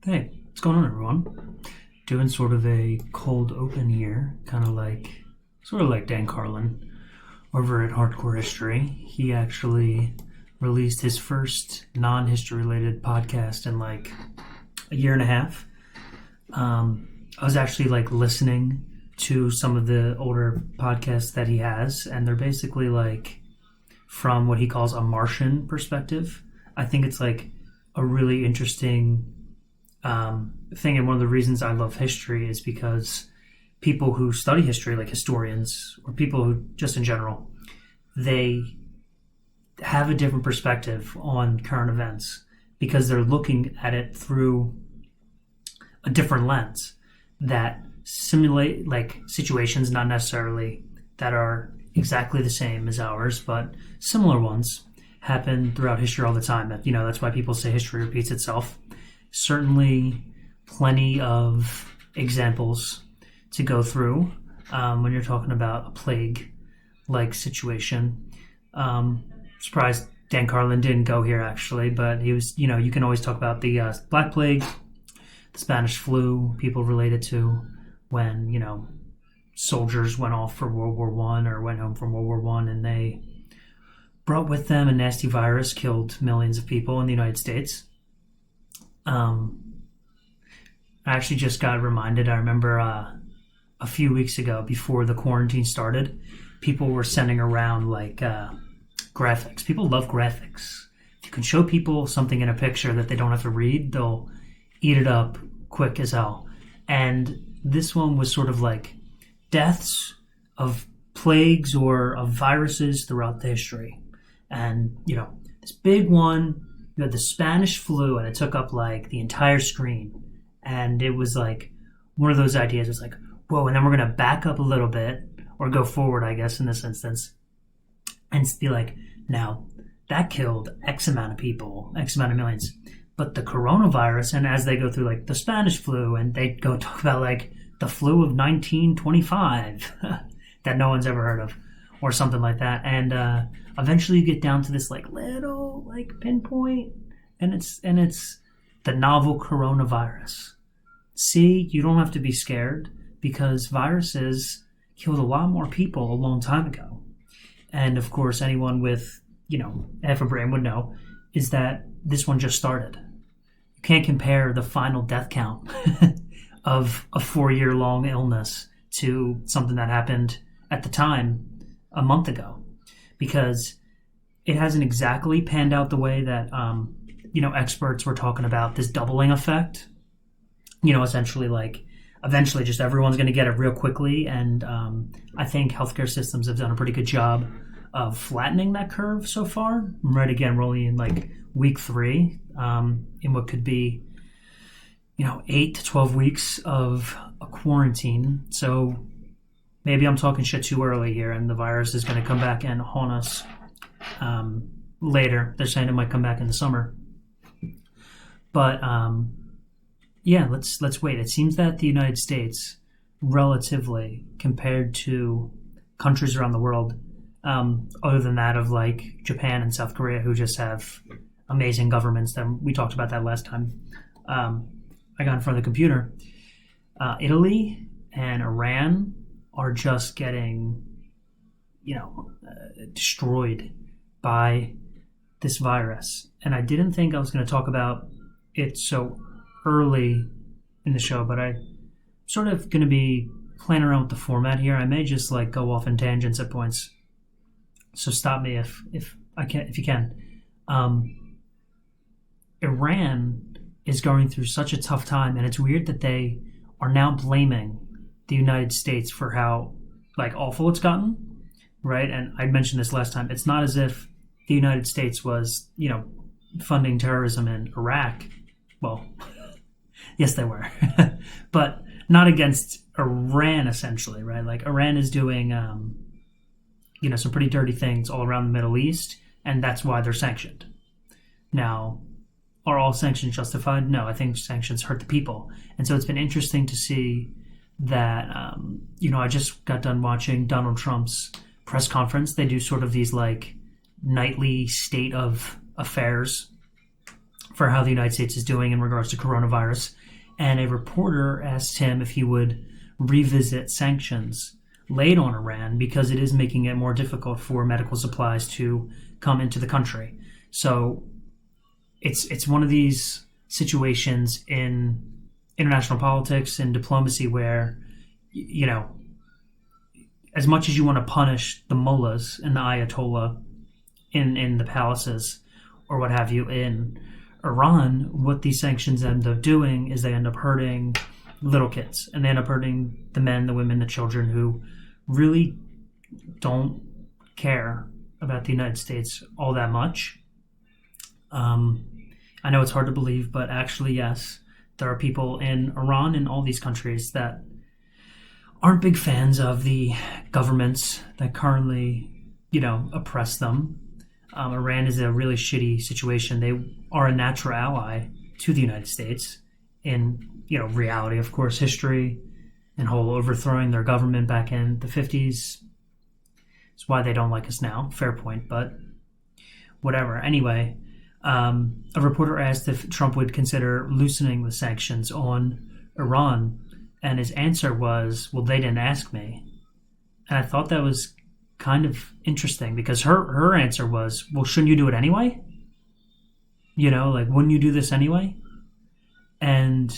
Hey, what's going on, everyone? Doing sort of a cold open here, sort of like Dan Carlin over at Hardcore History. He actually released his first non-history related podcast in like a year and a half. I was actually listening to some of the older podcasts that he has, and they're basically from what he calls a Martian perspective. I think it's a really interesting thing, and one of the reasons I love history is because people who study history, like historians or people who just in general, they have a different perspective on current events because they're looking at it through a different lens that simulate situations, not necessarily that are exactly the same as ours, but similar ones happen throughout history all the time. That's why people say history repeats itself. Certainly plenty of examples to go through when you're talking about a plague-like situation. Surprised Dan Carlin didn't go here, actually, but he was, you can always talk about the Black Plague, the Spanish flu, people related to when, soldiers went off for World War I or went home from World War I, and they brought with them a nasty virus, killed millions of people in the United States. I actually just got reminded. I remember a few weeks ago, before the quarantine started, people were sending around graphics. People love graphics. If you can show people something in a picture that they don't have to read, they'll eat it up quick as hell. And this one was sort of deaths of plagues or of viruses throughout the history. And, this big one, you had the Spanish flu, and it took up the entire screen. And it was one of those ideas. It's whoa, and then we're going to back up a little bit, or go forward, I guess, in this instance, and be now that killed X amount of people, X amount of millions. But the coronavirus, and as they go through the Spanish flu, and they go talk about the flu of 1925 that no one's ever heard of, or something like that. And eventually you get down to this little pinpoint, and it's the novel coronavirus. See, you don't have to be scared, because viruses killed a lot more people a long time ago. And of course, anyone with half a brain would know is that this one just started. You can't compare the final death count of a 4-year-long illness to something that happened at the time a month ago, because it hasn't exactly panned out the way that experts were talking about, this doubling effect. Essentially eventually just everyone's going to get it real quickly, and I think healthcare systems have done a pretty good job of flattening that curve so far. Right, again, we're only in week 3 in what could be 8 to 12 weeks of a quarantine. So maybe I'm talking shit too early here, and the virus is going to come back and haunt us later. They're saying it might come back in the summer. But yeah, let's wait. It seems that the United States, relatively compared to countries around the world, other than that of Japan and South Korea, who just have amazing governments, that we talked about that last time I got in front of the computer, Italy and Iran are just getting destroyed by this virus. And I didn't think I was going to talk about it so early in the show, but I'm sort of going to be playing around with the format here. I may just go off in tangents at points, so stop me if you can. Iran is going through such a tough time, and it's weird that they are now blaming the United States for how awful it's gotten, right? And I mentioned this last time. It's not as if the United States was funding terrorism in Iraq. Well, yes, they were, but not against Iran, essentially, right? Iran is doing some pretty dirty things all around the Middle East, and that's why they're sanctioned. Now, are all sanctions justified? No, I think sanctions hurt the people. And so it's been interesting to see that, I just got done watching Donald Trump's press conference. They do sort of these nightly state of affairs for how the United States is doing in regards to coronavirus. And a reporter asked him if he would revisit sanctions laid on Iran because it is making it more difficult for medical supplies to come into the country. So it's one of these situations in international politics and diplomacy where, you know, as much as you want to punish the mullahs and the ayatollah in the palaces or what have you in Iran, what these sanctions end up doing is they end up hurting little kids, and they end up hurting the men, the women, the children who really don't care about the United States all that much. I know it's hard to believe, but actually, yes, there are people in Iran and all these countries that aren't big fans of the governments that currently, oppress them. Iran is a really shitty situation. They are a natural ally to the United States in, reality, of course, history and whole overthrowing their government back in the 50s. It's why they don't like us now. Fair point, but whatever. Anyway, a reporter asked if Trump would consider loosening the sanctions on Iran, and his answer was, well, they didn't ask me. And I thought that was kind of interesting because her answer was, well, shouldn't you do it anyway? Wouldn't you do this anyway? And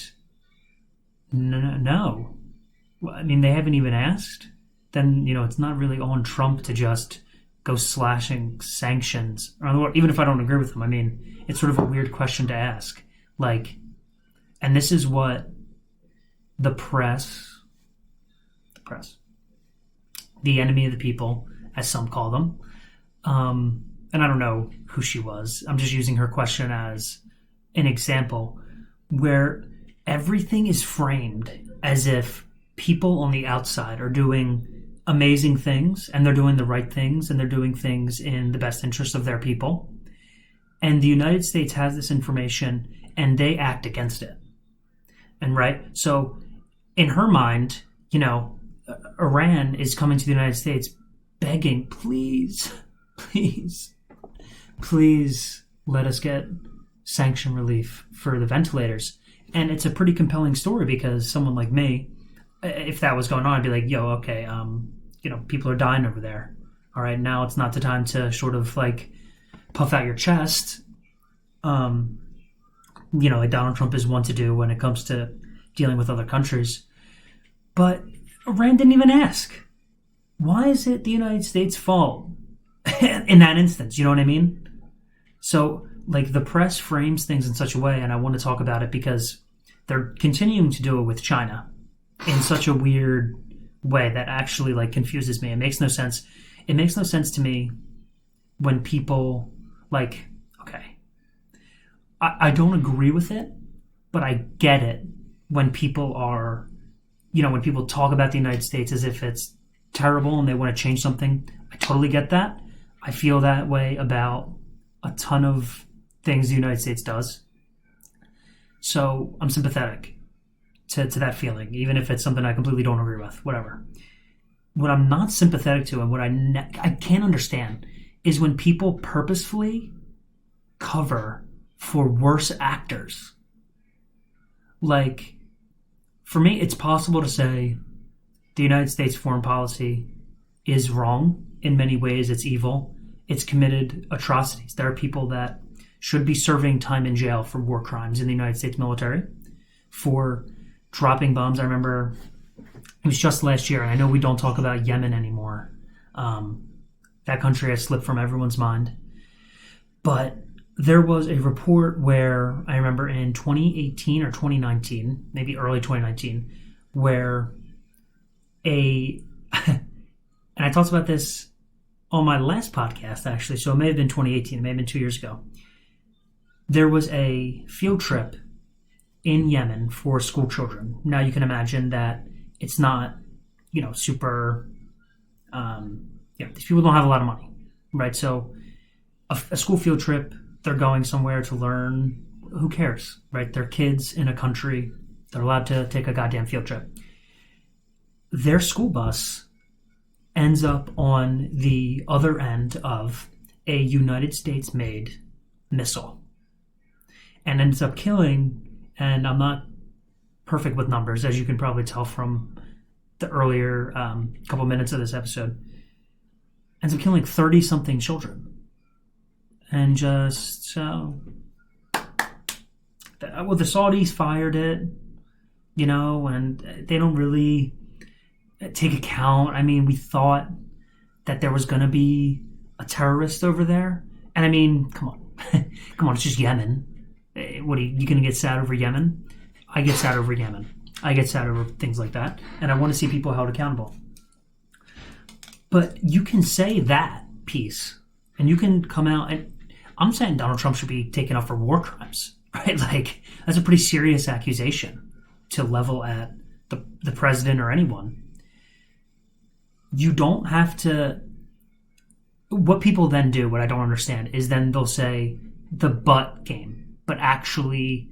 no. I mean, they haven't even asked. Then, it's not really on Trump to just go slashing sanctions around the world, even if I don't agree with him. I mean, it's sort of a weird question to ask. And this is what the press, the enemy of the people, as some call them, and I don't know who she was. I'm just using her question as an example where everything is framed as if people on the outside are doing amazing things and they're doing the right things and they're doing things in the best interest of their people. And the United States has this information and they act against it. And right, so in her mind, Iran is coming to the United States begging, please let us get sanction relief for the ventilators. And it's a pretty compelling story because someone like me, if that was going on, I'd be like, yo, okay, people are dying over there. All right, now it's not the time to sort of puff out your chest. Like Donald Trump is one to do when it comes to dealing with other countries. But Iran didn't even ask. Why is it the United States' fault in that instance? You know what I mean? So, the press frames things in such a way, and I want to talk about it because they're continuing to do it with China in such a weird way that actually, confuses me. It makes no sense. It makes no sense to me when people, okay, I don't agree with it, but I get it when people are, when people talk about the United States as if it's terrible and they want to change something. I totally get that. I feel that way about a ton of things the United States does. So I'm sympathetic to that feeling, even if it's something I completely don't agree with, whatever. What I'm not sympathetic to and what I can't understand is when people purposefully cover for worse actors. For me, it's possible to say the United States foreign policy is wrong. In many ways, it's evil. It's committed atrocities. There are people that should be serving time in jail for war crimes in the United States military, for dropping bombs. I remember it was just last year, and I know we don't talk about Yemen anymore. That country has slipped from everyone's mind. But there was a report where I remember in 2018 or 2019, maybe early 2019, where and I talked about this on my last podcast, actually, so it may have been 2018, it may have been 2 years ago. There was a field trip in Yemen for school children. Now you can imagine that it's not, super, these people don't have a lot of money, right? So a school field trip, they're going somewhere to learn, who cares, right? They're kids in a country, they're allowed to take a goddamn field trip. Their school bus ends up on the other end of a United States-made missile. and ends up killing, and I'm not perfect with numbers, as you can probably tell from the earlier couple minutes of this episode, ends up killing 30-something children. And just so... well, the Saudis fired it, and they don't really take account. I mean, we thought that there was going to be a terrorist over there. And I mean, come on. Come on, it's just Yemen. What are you going to get sad over Yemen? I get sad over Yemen. I get sad over things like that. And I want to see people held accountable. But you can say that piece, and you can come out, and I'm saying Donald Trump should be taken up for war crimes. Right? Like, that's a pretty serious accusation to level at the president or anyone. You don't have to... What people then do, what I don't understand, is then they'll say the but game, but actually,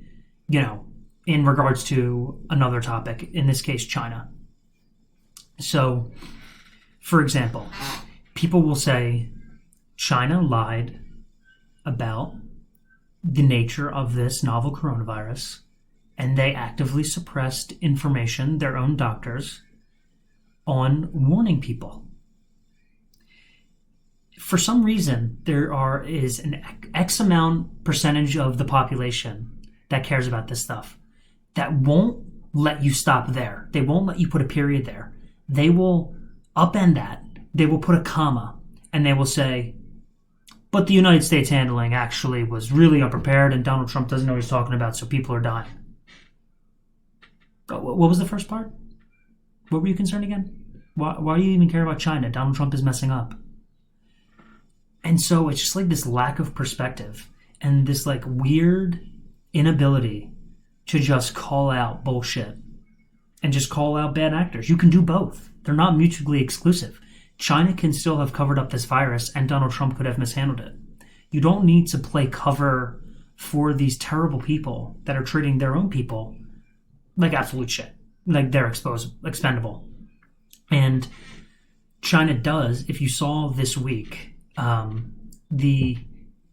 in regards to another topic, in this case, China. So, for example, people will say China lied about the nature of this novel coronavirus, and they actively suppressed information, their own doctors, on warning people. For some reason, is an X amount percentage of the population that cares about this stuff that won't let you stop there. They won't let you put a period there. They will upend that. They will put a comma, and they will say, but the United States handling actually was really unprepared, and Donald Trump doesn't know what he's talking about, so people are dying. What was the first part? What were you concerned again? Why do you even care about China? Donald Trump is messing up. And so it's just like this lack of perspective and this like weird inability to just call out bullshit and just call out bad actors. You can do both. They're not mutually exclusive. China can still have covered up this virus, and Donald Trump could have mishandled it. You don't need to play cover for these terrible people that are treating their own people like absolute shit. Like they're expendable. And China does, if you saw this week, the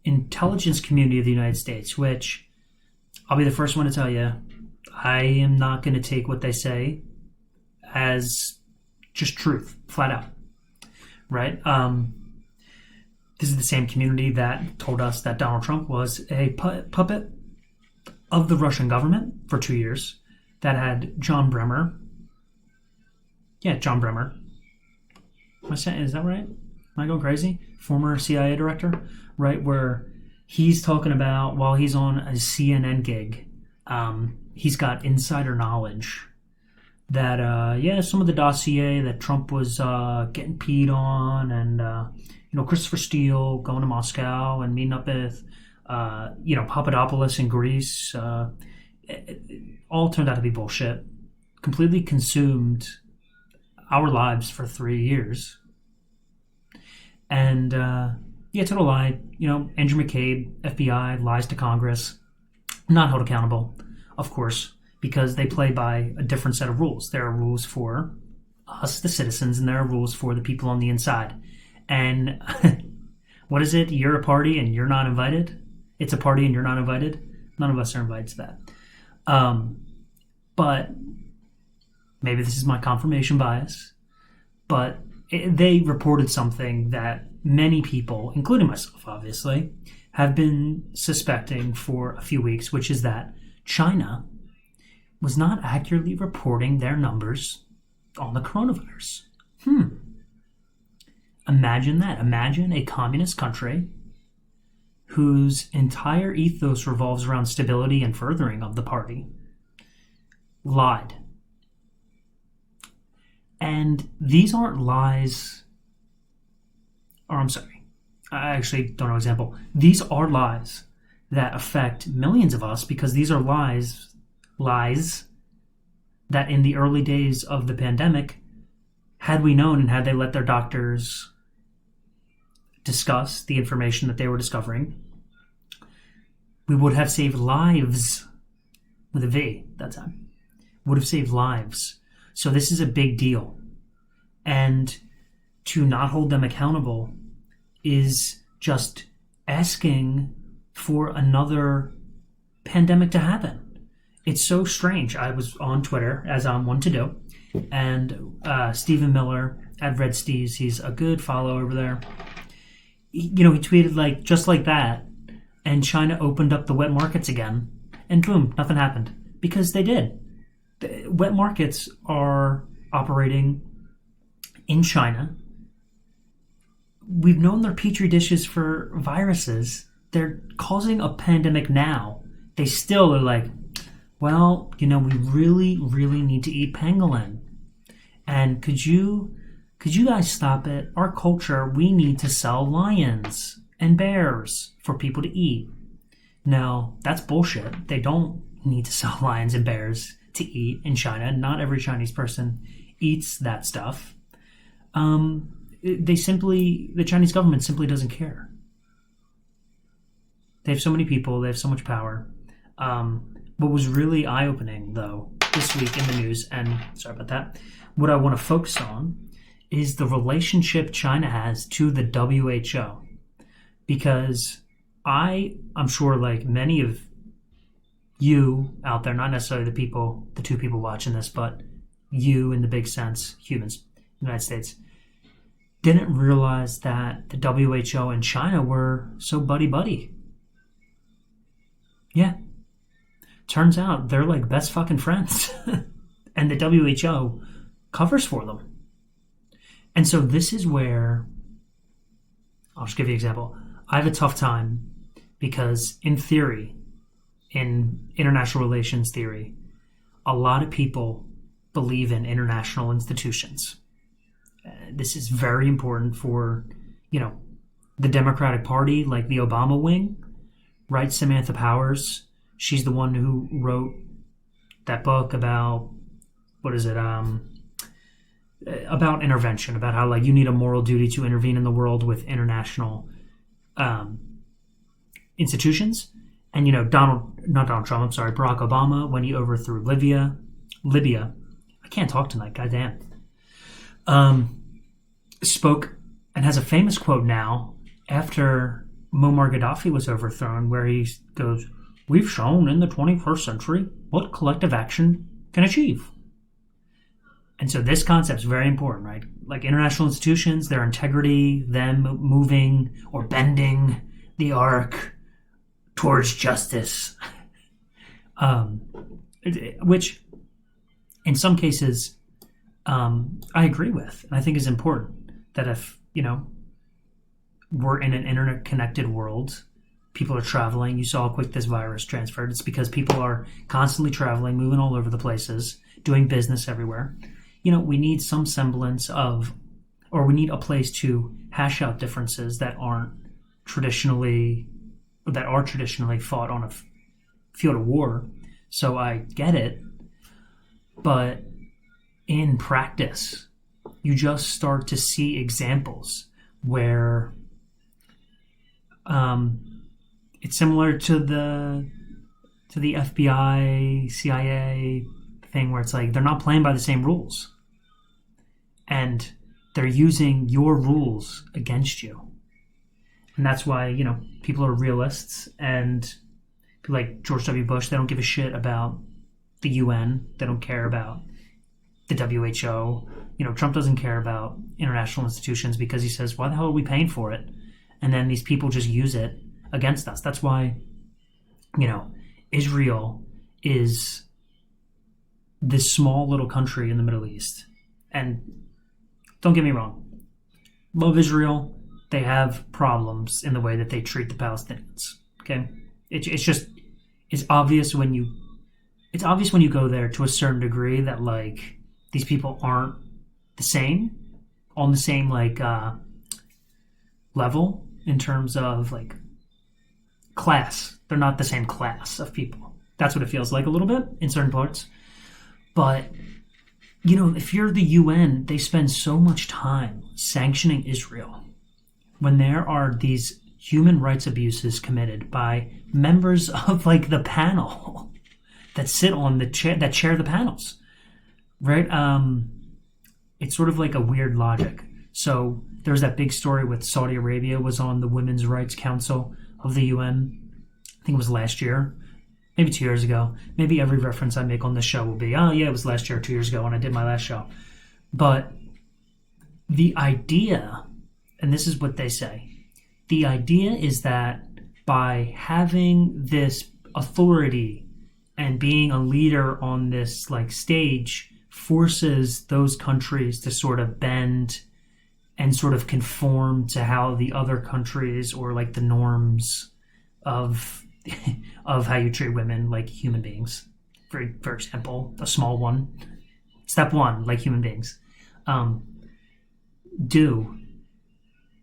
intelligence community of the United States, which I'll be the first one to tell you, I am not going to take what they say as just truth, flat out. Right? This is the same community that told us that Donald Trump was a puppet of the Russian government for 2 years, that had John Bremer. Yeah, John Bremer. Is that right? Am I going crazy? Former CIA director, right? Where he's talking about, while he's on a CNN gig, he's got insider knowledge that, some of the dossier that Trump was getting peed on, and, Christopher Steele going to Moscow and meeting up with, Papadopoulos in Greece, it all turned out to be bullshit. Completely consumed our lives for 3 years. And, total lie. Andrew McCabe, FBI, lies to Congress. Not held accountable, of course, because they play by a different set of rules. There are rules for us, the citizens, and there are rules for the people on the inside. And what is it? You're a party and you're not invited? It's a party and you're not invited? None of us are invited to that. But maybe this is my confirmation bias, but they reported something that many people, including myself, obviously, have been suspecting for a few weeks, which is that China was not accurately reporting their numbers on the coronavirus. Imagine that. Imagine a communist country whose entire ethos revolves around stability and furthering of the party lied. And these aren't lies, or I'm sorry, I actually don't know an example. These are lies that affect millions of us, because these are lies that in the early days of the pandemic, had we known and had they let their doctors discuss the information that they were discovering, we would have saved lives, with a V that time. Would have saved lives. So this is a big deal. And to not hold them accountable is just asking for another pandemic to happen. It's so strange. I was on Twitter, as I'm one to do, and Stephen Miller at Red Steves, he's a good follow over there. He tweeted like just like that, and China opened up the wet markets again, and boom, nothing happened because they did. The wet markets are operating in China. We've known they're petri dishes for viruses. They're causing a pandemic now. They still are like, well, we really, really need to eat pangolin. And could you guys stop it? Our culture, we need to sell lions and bears for people to eat. No, that's bullshit. They don't need to sell lions and bears to eat in China. Not every Chinese person eats that stuff. The Chinese government simply doesn't care. They have so many people. They have so much power. What was really eye-opening, though, this week in the news, and sorry about that, what I want to focus on is the relationship China has to the WHO. Because I'm sure, like many of you out there, not necessarily the two people watching this, but you in the big sense, humans, United States, didn't realize that the WHO and China were so buddy-buddy. Yeah. Turns out they're like best fucking friends. And the WHO covers for them. And so this is where, I'll just give you an example. I have a tough time because in theory, in international relations theory, a lot of people believe in international institutions. This is very important for, the Democratic Party, like the Obama wing, right? Samantha Powers, she's the one who wrote that book about, about intervention, about how like you need a moral duty to intervene in the world with international institutions. And Barack Obama, when he overthrew Libya, I can't talk tonight, goddamn, spoke and has a famous quote now after Muammar Gaddafi was overthrown, where he goes, "We've shown in the 21st century what collective action can achieve." And so this concept is very important, right? Like international institutions, their integrity, them moving or bending the arc towards justice, which in some cases I agree with, and I think is important that if, we're in an internet-connected world, people are traveling. You saw how quick this virus transferred. It's because people are constantly traveling, moving all over the places, doing business everywhere. We need some semblance of, or we need a place to hash out differences that are traditionally fought on a field of war. So I get it. But in practice, you just start to see examples where it's similar to the FBI, CIA thing, where it's like they're not playing by the same rules. And they're using your rules against you. And that's why, people are realists, and people like George W. Bush, they don't give a shit about the UN. They don't care about the WHO. Trump doesn't care about international institutions because he says, why the hell are we paying for it? And then these people just use it against us. That's why, Israel is this small little country in the Middle East. And don't get me wrong, love Israel. They have problems in the way that they treat the Palestinians. Okay, it's obvious when you go there to a certain degree that like these people aren't on the same like level in terms of like class. They're not the same class of people. That's what it feels like a little bit in certain parts. But if you're the UN, they spend so much time sanctioning Israel when there are these human rights abuses committed by members of like the panel that sit on the chair, that chair the panels, right? It's sort of like a weird logic. So there's that big story with Saudi Arabia was on the Women's Rights Council of the UN. I think it was last year. maybe 2 years ago. Maybe every reference I make on this show will be, oh yeah, it was last year, 2 years ago when I did my last show. But the idea, and this is what they say, the idea is that by having this authority and being a leader on this like stage forces those countries to sort of bend and sort of conform to how the other countries or like the norms of of how you treat women like human beings. For example, a small one, step one, like human beings, do.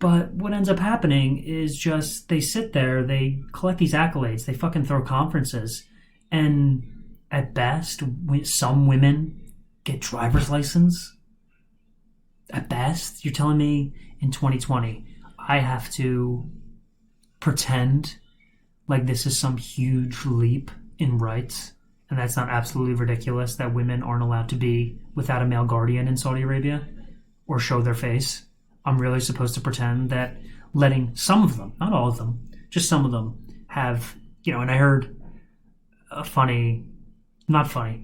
But what ends up happening is just they sit there, they collect these accolades, they fucking throw conferences, and at best, some women get driver's license. At best, you're telling me in 2020, I have to pretend like this is some huge leap in rights, and that's not absolutely ridiculous that women aren't allowed to be without a male guardian in Saudi Arabia or show their face. I'm really supposed to pretend that letting some of them, not all of them, just some of them have, and I heard a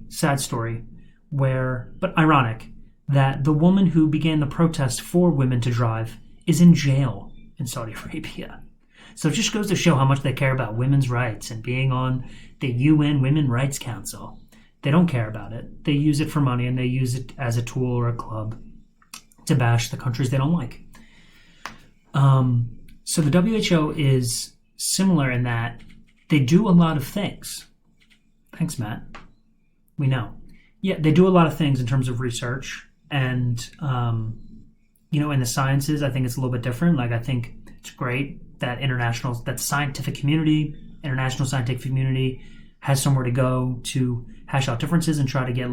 sad story but ironic, that the woman who began the protest for women to drive is in jail in Saudi Arabia. So it just goes to show how much they care about women's rights and being on the UN Women's Rights Council. They don't care about it. They use it for money, and they use it as a tool or a club to bash the countries they don't like. So the WHO is similar in that they do a lot of things. Thanks, Matt. We know. Yeah, they do a lot of things in terms of research. And, in the sciences, I think it's a little bit different. Like, I think it's great that international scientific community has somewhere to go to hash out differences and try to get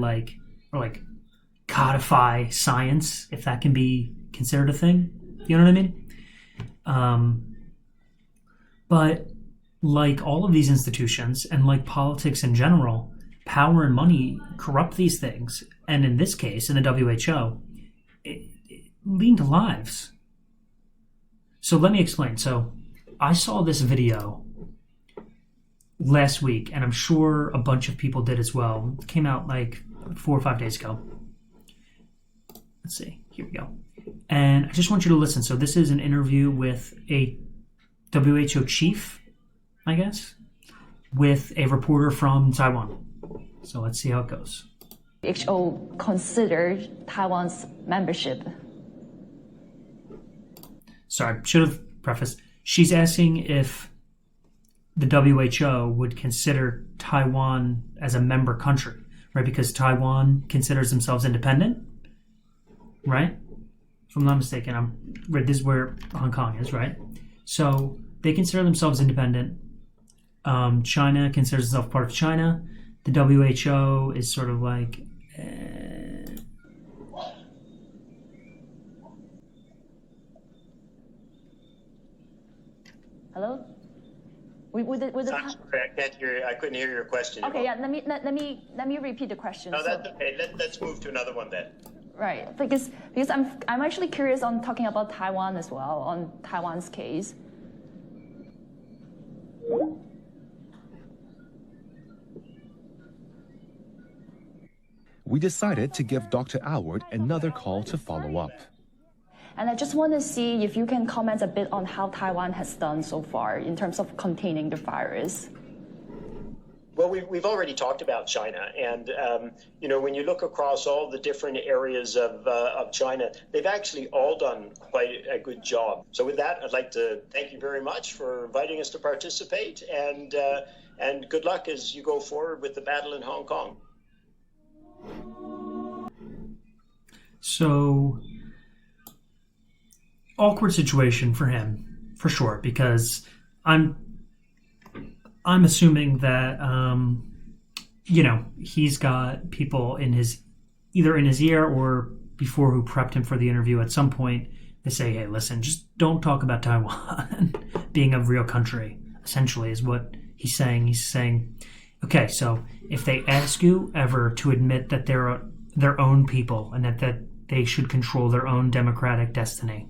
codify science, if that can be considered a thing. You know what I mean? But like all of these institutions and like politics in general, power and money corrupt these things. And in this case, in the WHO, it lead to lives. So let me explain. So I saw this video last week, and I'm sure a bunch of people did as well. It came out like 4 or 5 days ago. Let's see. Here we go. And I just want you to listen. So this is an interview with a WHO chief, I guess, with a reporter from Taiwan. So let's see how it goes. WHO considered Taiwan's membership. Sorry, should have prefaced. She's asking if the WHO would consider Taiwan as a member country, right? Because Taiwan considers themselves independent, right? If I'm not mistaken, this is where Hong Kong is, right? So they consider themselves independent. China considers itself part of China. The WHO is sort of like... Hello? Sorry, I can't hear. I couldn't hear your question. Okay, yeah. Let me repeat the question. No, that's okay. Let's move to another one then. Right, because I'm actually curious on talking about Taiwan as well, on Taiwan's case. We decided to give Dr. Alward another call to follow up. And I just want to see if you can comment a bit on how Taiwan has done so far in terms of containing the virus. Well, we've already talked about China, and when you look across all the different areas of China, they've actually all done quite a good job. So with that, I'd like to thank you very much for inviting us to participate, and good luck as you go forward with the battle in Hong Kong. So, awkward situation for him, for sure, because I'm assuming that he's got people either in his ear or before who prepped him for the interview at some point. They say, hey, listen, just don't talk about Taiwan being a real country, essentially, is what he's saying. He's saying, okay, so if they ask you ever to admit that they're their own people and that they should control their own democratic destiny,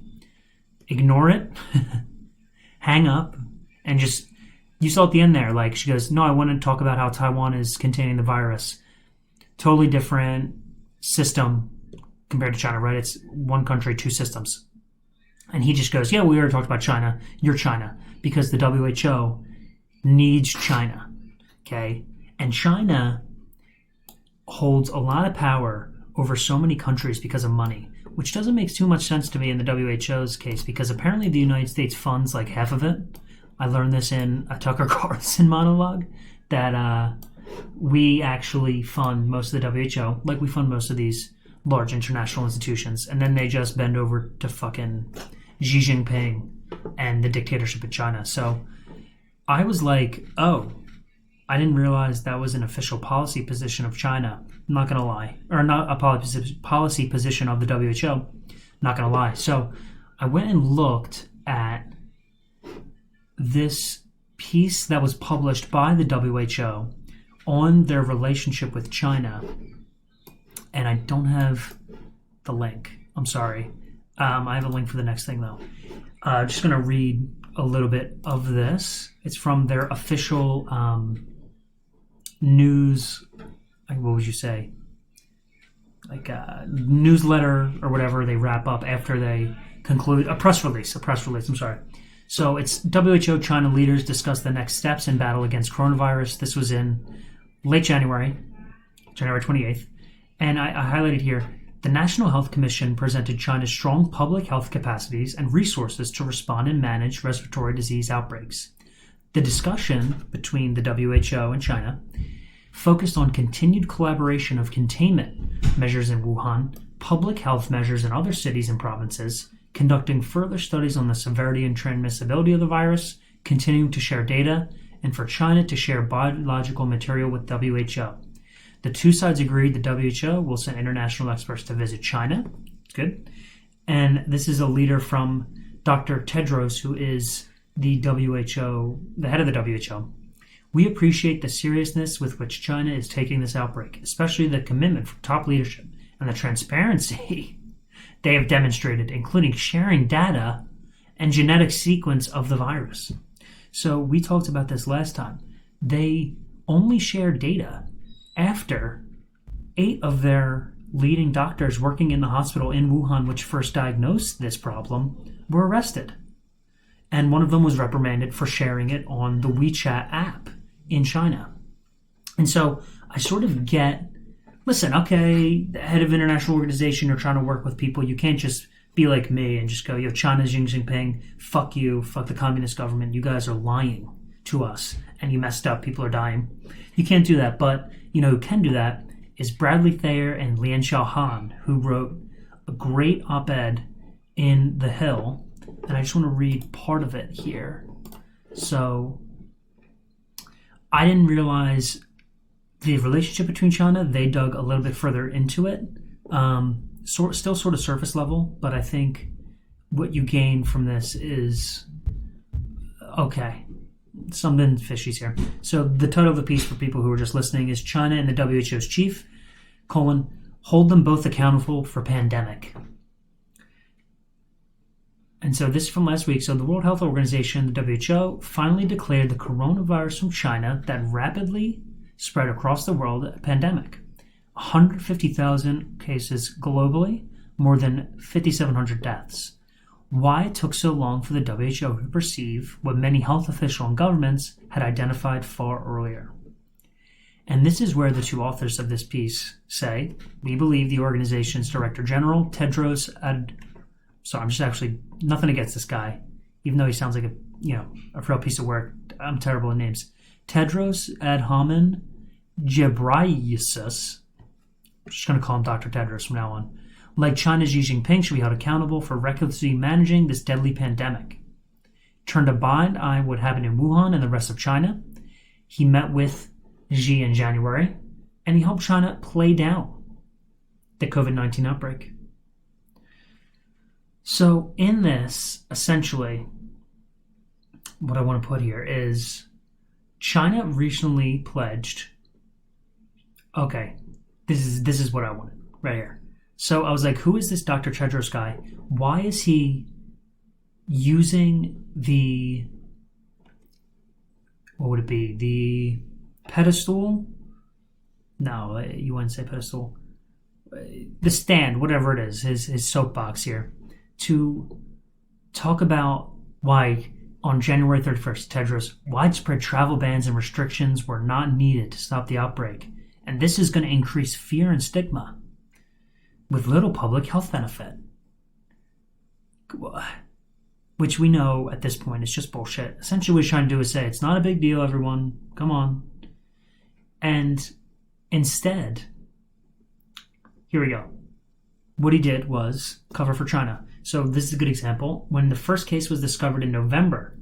ignore it, hang up, and just You saw at the end there, like, she goes, no, I want to talk about how Taiwan is containing the virus. Totally different system compared to China, right? It's one country, two systems. And he just goes, yeah, we already talked about China. You're China. Because the WHO needs China, okay? And China holds a lot of power over so many countries because of money, which doesn't make too much sense to me in the WHO's case, because apparently the United States funds like half of it. I learned this in a Tucker Carlson monologue, that we actually fund most of the WHO, like we fund most of these large international institutions, and then they just bend over to fucking Xi Jinping and the dictatorship in China. So I was like, oh, I didn't realize that was an official policy position of China. I'm not going to lie. Or not a policy position of the WHO. Not going to lie. So I went and looked at this piece that was published by the WHO on their relationship with China. And I don't have the link. I'm sorry. I have a link for the next thing, though. I'm just going to read a little bit of this. It's from their official news, what would you say? Like a newsletter or whatever they wrap up after they conclude. A press release, I'm sorry. So it's WHO China leaders discuss the next steps in battle against coronavirus. This was in late January 28th. And I highlighted here, the National Health Commission presented China's strong public health capacities and resources to respond and manage respiratory disease outbreaks. The discussion between the WHO and China focused on continued collaboration of containment measures in Wuhan, public health measures in other cities and provinces, conducting further studies on the severity and transmissibility of the virus, continuing to share data, and for China to share biological material with WHO. The two sides agreed the WHO will send international experts to visit China. Good. And this is a leader from Dr. Tedros, who is the head of the WHO. We appreciate the seriousness with which China is taking this outbreak, especially the commitment from top leadership and the transparency they have demonstrated, including sharing data and genetic sequence of the virus. So we talked about this last time. They only share data after 8 of their leading doctors working in the hospital in Wuhan, which first diagnosed this problem, were arrested. And one of them was reprimanded for sharing it on the WeChat app in China. And so I sort of get, listen, okay, the head of an international organization, you're trying to work with people. You can't just be like me and just go, yo, China's Xi Jinping, fuck you, fuck the communist government. You guys are lying to us and you messed up. People are dying. You can't do that. But you know who can do that is Bradley Thayer and Lian Xiaohan, who wrote a great op-ed in The Hill. And I just want to read part of it here. So I didn't realize the relationship between China. They dug a little bit further into it. Still sort of surface level, but I think what you gain from this is, okay, something fishy's here. So the title of the piece for people who are just listening is China and the WHO's chief, hold them both accountable for pandemic. And so this is from last week. So the World Health Organization, the WHO, finally declared the coronavirus from China that rapidly spread across the world a pandemic. 150,000 cases globally, more than 5,700 deaths. Why it took so long for the WHO to perceive what many health officials and governments had identified far earlier. And this is where the two authors of this piece say, we believe the organization's Director General, Tedros I'm just actually, nothing against this guy, even though he sounds like a real piece of work. I'm terrible at names. Tedros Adhanom Ghebreyesus, I'm just going to call him Dr. Tedros from now on, like China's Xi Jinping, should be held accountable for recklessly managing this deadly pandemic. Turned a blind eye what happened in Wuhan and the rest of China. He met with Xi in January, and he helped China play down the COVID-19 outbreak. So in this, essentially, what I want to put here is China recently pledged, okay, this is what I wanted right here. So I was like, who is this Dr. Tedros guy? Why is he using what would it be? The pedestal? No, you wouldn't say pedestal. The stand, whatever it is, his soapbox here, to talk about why on January 31st, Tedros, widespread travel bans and restrictions were not needed to stop the outbreak, and this is going to increase fear and stigma with little public health benefit. Which we know at this point is just bullshit. Essentially what he's trying to do is say, it's not a big deal, everyone. Come on. And instead, here we go. What he did was cover for China. So this is a good example. When the first case was discovered in November,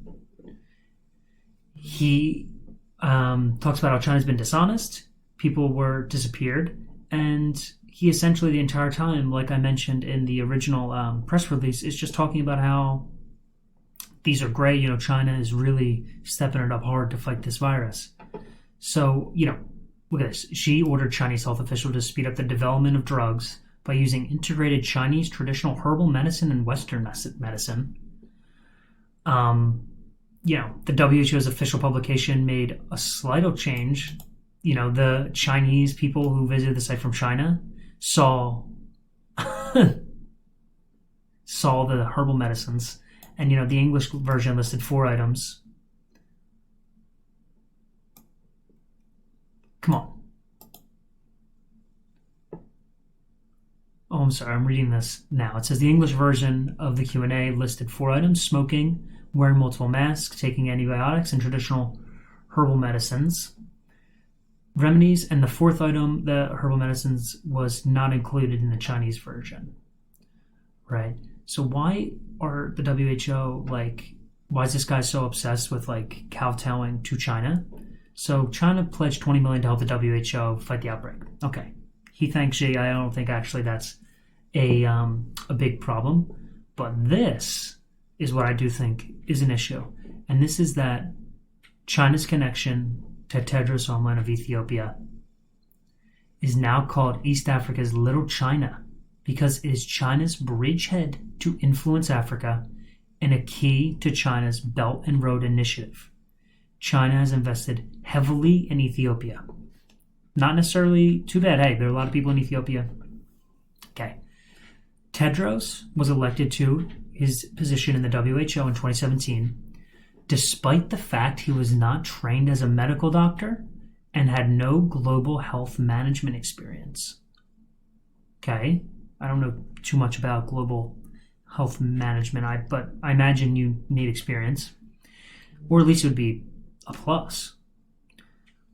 he talks about how China's been dishonest, people were disappeared, and he essentially the entire time, like I mentioned in the original press release, is just talking about how these are great. China is really stepping it up hard to fight this virus. So, look at this. Xi ordered Chinese health officials to speed up the development of drugs by using integrated Chinese traditional herbal medicine and Western medicine. The WHO's official publication made a slight change. The Chinese people who visited the site from China saw the herbal medicines, and the English version listed 4 items. Come on. Oh, I'm sorry, I'm reading this now. It says the English version of the Q&A listed 4 items: smoking, wearing multiple masks, taking antibiotics, and traditional herbal medicines. Remedies, and the 4th item, the herbal medicines, was not included in the Chinese version. Right? So why are the WHO, why is this guy so obsessed with, kowtowing to China? So China pledged $20 million to help the WHO fight the outbreak. Okay. He thanks Xi. I don't think actually that's a big problem. But this is what I do think is an issue. And this is that China's connection to Tedros Adhanom of Ethiopia is now called East Africa's Little China because it is China's bridgehead to influence Africa and a key to China's Belt and Road Initiative. China has invested heavily in Ethiopia. Not necessarily too bad. Hey, there are a lot of people in Ethiopia. Okay. Tedros was elected to his position in the WHO in 2017, despite the fact he was not trained as a medical doctor and had no global health management experience. Okay. I don't know too much about global health management, but I imagine you need experience, or at least it would be a plus.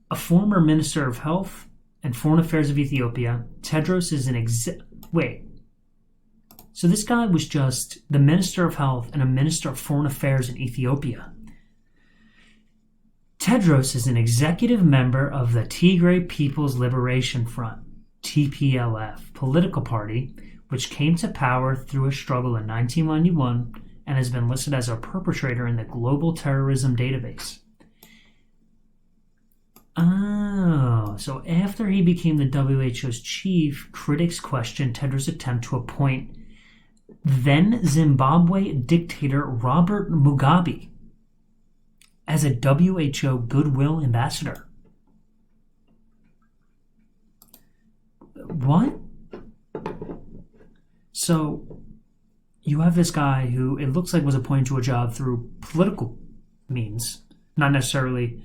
A former Minister of Health and Foreign Affairs of Ethiopia, Tedros is an wait. So this guy was just the Minister of Health and a Minister of Foreign Affairs in Ethiopia. Tedros is an executive member of the Tigray People's Liberation Front, TPLF, political party, which came to power through a struggle in 1991 and has been listed as a perpetrator in the Global Terrorism Database. Oh, so after he became the WHO's chief, critics questioned Tedros' attempt to appoint then Zimbabwe dictator Robert Mugabe as a WHO Goodwill Ambassador. What? So you have this guy who it looks like was appointed to a job through political means, not necessarily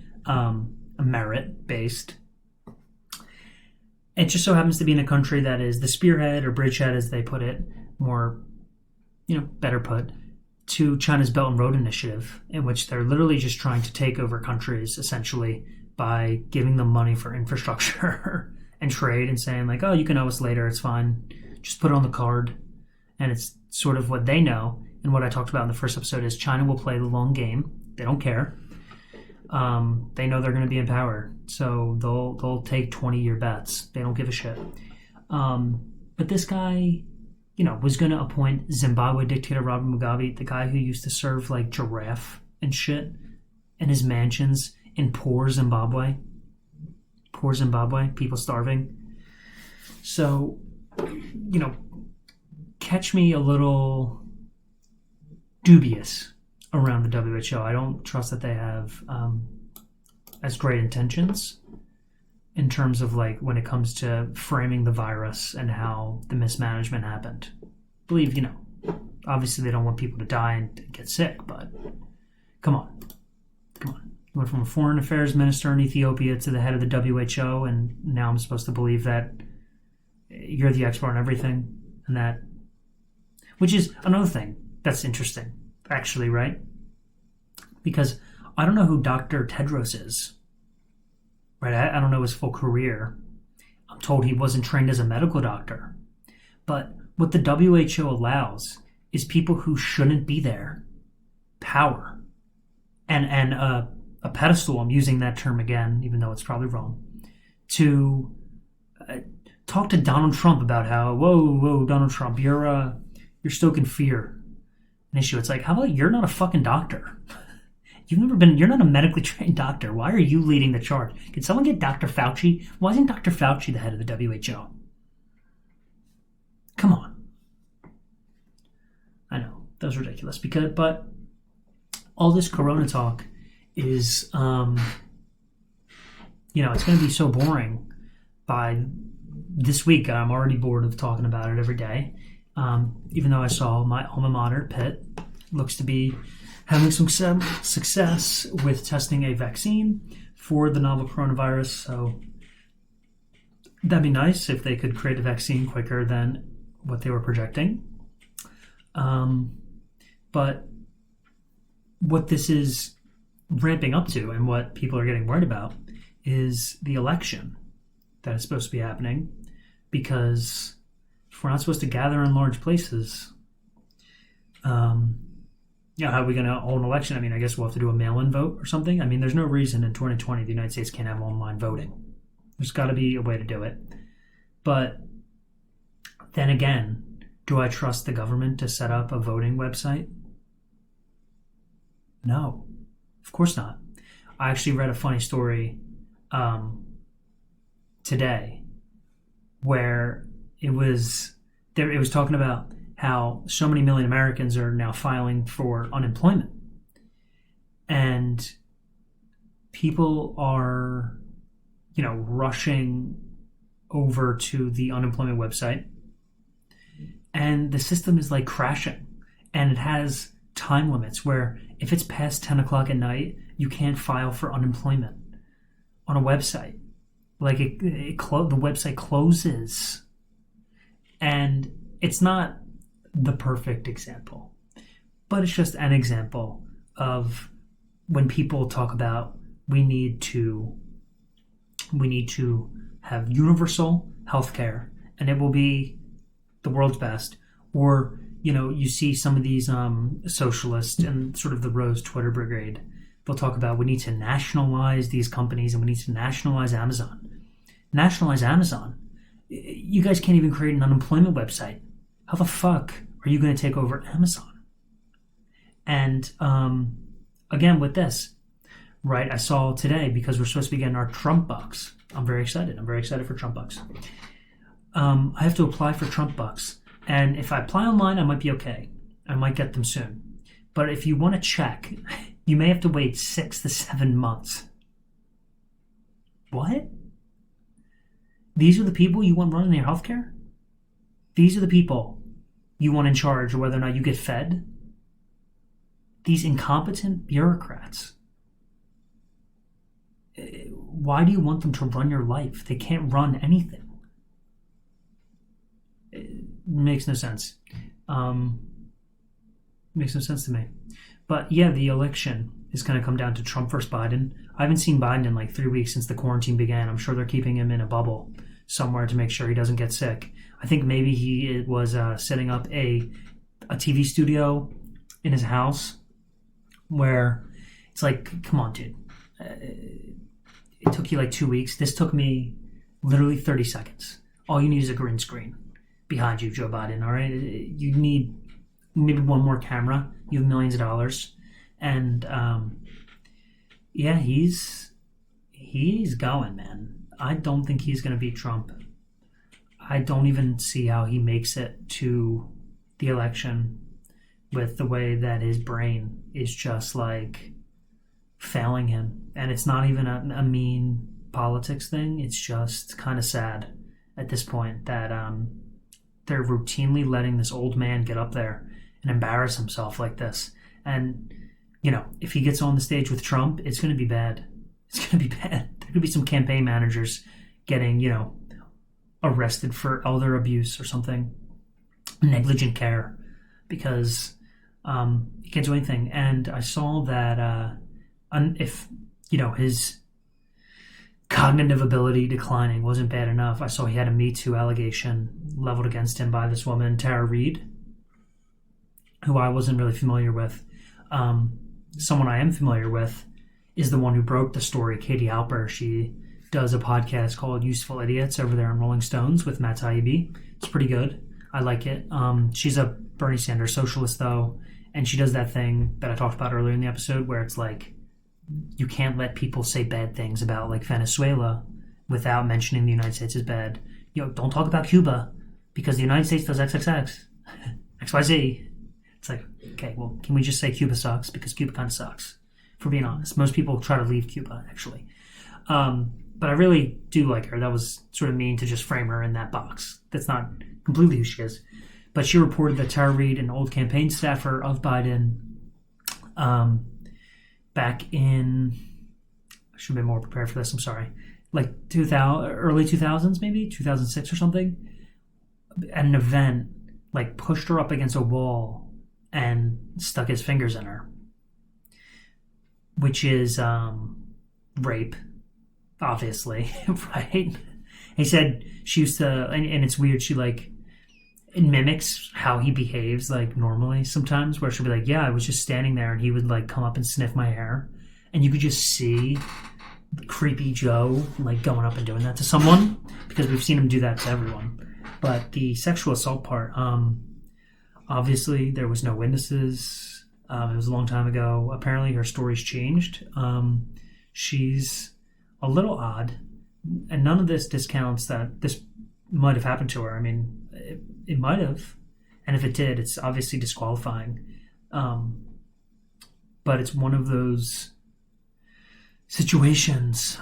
merit-based. It just so happens to be in a country that is the spearhead or bridgehead, as they put it, more, better put, to China's Belt and Road Initiative, in which they're literally just trying to take over countries, essentially, by giving them money for infrastructure and trade and saying, oh, you can owe us later, it's fine. Just put it on the card. And it's sort of what they know. And what I talked about in the first episode is China will play the long game. They don't care. They know they're going to be in power, so they'll take 20-year bets. They don't give a shit. But this guy, was going to appoint Zimbabwe dictator Robert Mugabe, the guy who used to serve giraffe and shit in his mansions in poor Zimbabwe. Poor Zimbabwe, people starving. So, catch me a little dubious around the WHO. I don't trust that they have as great intentions in terms of like when it comes to framing the virus and how the mismanagement happened. I believe, obviously they don't want people to die and get sick, but come on. You went from a foreign affairs minister in Ethiopia to the head of the WHO, and now I'm supposed to believe that you're the expert on everything, and that, which is another thing that's interesting, actually, right? Because I don't know who Dr. Tedros is, right? I don't know his full career. I'm told he wasn't trained as a medical doctor. But what the WHO allows is people who shouldn't be there power. And a pedestal, I'm using that term again, even though it's probably wrong, to talk to Donald Trump about how, whoa, Donald Trump, you're stoking fear. An issue. It's like, how about you're not a fucking doctor? You're not a medically trained doctor. Why are you leading the charge? Can someone get Dr. Fauci? Why isn't Dr. Fauci the head of the WHO? Come on. I know, that was ridiculous. But all this corona talk is, it's going to be so boring by this week. I'm already bored of talking about it every day. Even though I saw my alma mater, Pitt, looks to be having some success with testing a vaccine for the novel coronavirus. So that'd be nice if they could create a vaccine quicker than what they were projecting. But what this is ramping up to and what people are getting worried about is the election that is supposed to be happening, because if we're not supposed to gather in large places, how are we going to hold an election? I mean, I guess we'll have to do a mail-in vote or something. I mean, there's no reason in 2020 the United States can't have online voting. There's got to be a way to do it. But then again, do I trust the government to set up a voting website? No, of course not. I actually read a funny story today where it was talking about how so many million Americans are now filing for unemployment. And people are, rushing over to the unemployment website. And the system is like crashing. And it has time limits where if it's past 10 o'clock at night, you can't file for unemployment on a website. Like the website closes. And it's not the perfect example, but it's just an example of when people talk about we need to have universal healthcare and it will be the world's best. Or you see some of these socialists and sort of the Rose Twitter brigade, they'll talk about we need to nationalize these companies and we need to nationalize Amazon. Nationalize Amazon? You guys can't even create an unemployment website. How the fuck are you going to take over Amazon? And again, with this, right, I saw today, because we're supposed to be getting our Trump bucks. I'm very excited. I'm very excited for Trump bucks. I have to apply for Trump bucks. And if I apply online, I might be okay. I might get them soon. But if you want to check, you may have to wait 6 to 7 months. What? These are the people you want running your healthcare? These are the people you want in charge of whether or not you get fed? These incompetent bureaucrats. Why do you want them to run your life? They can't run anything. It makes no sense. Makes no sense to me. But yeah, the election is going to come down to Trump versus Biden. I haven't seen Biden in like 3 weeks since the quarantine began. I'm sure they're keeping him in a bubble somewhere to make sure he doesn't get sick. I think maybe he was setting up a TV studio in his house where it's like, come on, dude. It took you like 2 weeks. This took me literally 30 seconds. All you need is a green screen behind you, Joe Biden, all right? You need maybe one more camera. You have millions of dollars. And, yeah, he's going, man. I don't think he's going to beat Trump. I don't even see how he makes it to the election with the way that his brain is just like failing him. And it's not even a mean politics thing. It's just kind of sad at this point that they're routinely letting this old man get up there and embarrass himself like this. And, if he gets on the stage with Trump, it's going to be bad. It's going to be bad. There could be some campaign managers getting, arrested for elder abuse or something, negligent care, because he can't do anything. And I saw that if his cognitive ability declining wasn't bad enough, I saw he had a Me Too allegation leveled against him by this woman, Tara Reid, who I wasn't really familiar with. Someone I am familiar with is the one who broke the story, Katie Halper. She does a podcast called Useful Idiots over there on Rolling Stones with Matt Taibbi. It's pretty good. I like it. She's a Bernie Sanders socialist, though, and she does that thing that I talked about earlier in the episode where it's like you can't let people say bad things about, like, Venezuela without mentioning the United States is bad. Don't talk about Cuba because the United States does XXX, XYZ. It's like, okay, well, can we just say Cuba sucks? Because Cuba kind of sucks, for being honest. Most people try to leave Cuba, actually. But I really do like her. That was sort of mean to just frame her in that box. That's not completely who she is. But she reported that Tara Reid, an old campaign staffer of Biden, back in, I should have been more prepared for this, I'm sorry, like early 2000s, maybe 2006 or something, at an event, like pushed her up against a wall and stuck his fingers in her, which is rape, obviously, right? He said she used to, and it's weird, it mimics how he behaves, like, normally sometimes, where she'll be like, yeah, I was just standing there, and he would, like, come up and sniff my hair, and you could just see creepy Joe, like, going up and doing that to someone, because we've seen him do that to everyone. But the sexual assault part, obviously there was no witnesses. It was a long time ago. Apparently her story's changed. She's a little odd, and none of this discounts that this might have happened to her. I mean, it might have, and if it did, it's obviously disqualifying. But it's one of those situations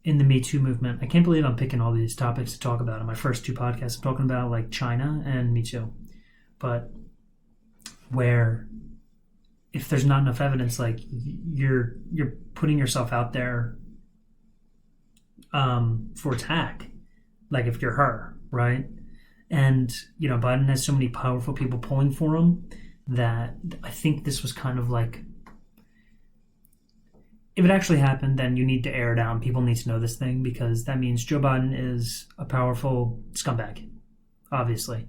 in the Me Too movement. I can't believe I'm picking all these topics to talk about in my first two podcasts. I'm talking about, like, China and Me Too, but where if there's not enough evidence, like, you're putting yourself out there for attack, like if you're her, right? And Biden has so many powerful people pulling for him that I think this was kind of like, if it actually happened, then you need to air it out. People need to know this thing, because that means Joe Biden is a powerful scumbag, obviously.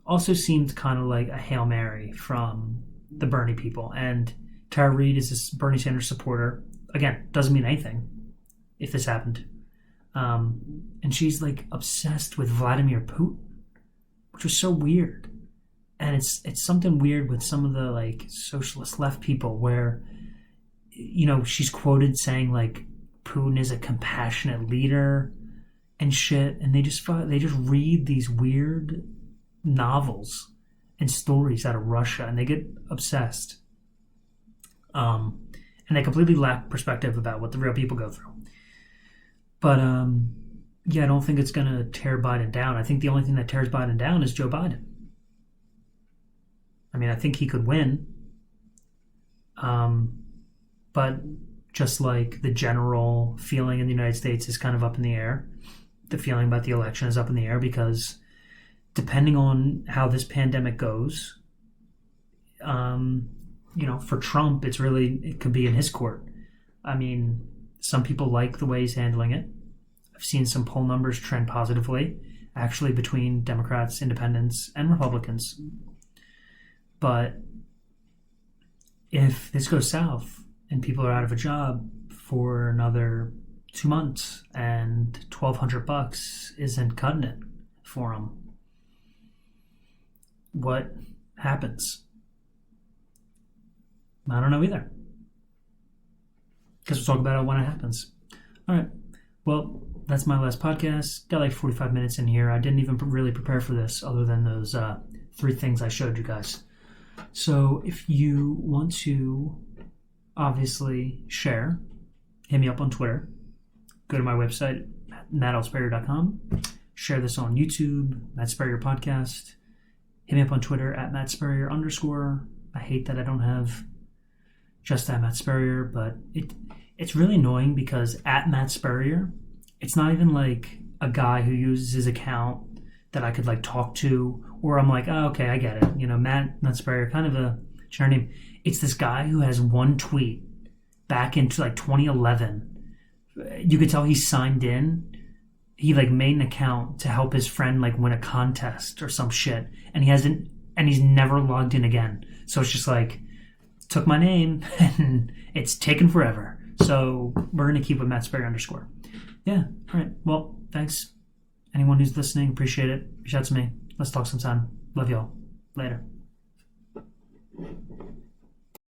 Also seemed kind of like a Hail Mary from the Bernie people. And Tara Reid is this Bernie Sanders supporter. Again, doesn't mean anything if this happened. And she's, like, obsessed with Vladimir Putin, which was so weird. And it's something weird with some of the, like, socialist left people where, she's quoted saying, like, Putin is a compassionate leader and shit, and they just read these weird novels and stories out of Russia, and they get obsessed. And they completely lack perspective about what the real people go through. But I don't think it's going to tear Biden down. I think the only thing that tears Biden down is Joe Biden. I mean, I think he could win. But just like the general feeling in the United States is kind of up in the air, the feeling about the election is up in the air, because depending on how this pandemic goes, for Trump, it could be in his court. I mean, some people like the way he's handling it. I've seen some poll numbers trend positively, actually, between Democrats, Independents, and Republicans. But if this goes south and people are out of a job for another 2 months and $1,200 isn't cutting it for them, what happens? I don't know either. Guess we'll talk about it when it happens. All right. Well, that's my last podcast. Got like 45 minutes in here. I didn't even really prepare for this other than those 3 things I showed you guys. So if you want to obviously share. Hit me up on Twitter. Go to my website, mattlspurrier.com. Share this on YouTube, Spurrier Podcast. Hit me up on Twitter at @Spurrier_. I hate that I don't have just at Matt Spurrier, but it's really annoying because at Matt Spurrier, it's not even like a guy who uses his account that I could like talk to, or I'm like, oh, okay, I get it. You know, Matt Spurrier, kind of a generic name. It's this guy who has one tweet back into like 2011. You could tell he signed in. He like made an account to help his friend like win a contest or some shit, and he's never logged in again. So it's just like, took my name and it's taken forever. So we're gonna keep with Matt Spurrier _. Yeah. All right. Well, thanks. Anyone who's listening, appreciate it. Reach out to me. Let's talk sometime. Love y'all. Later.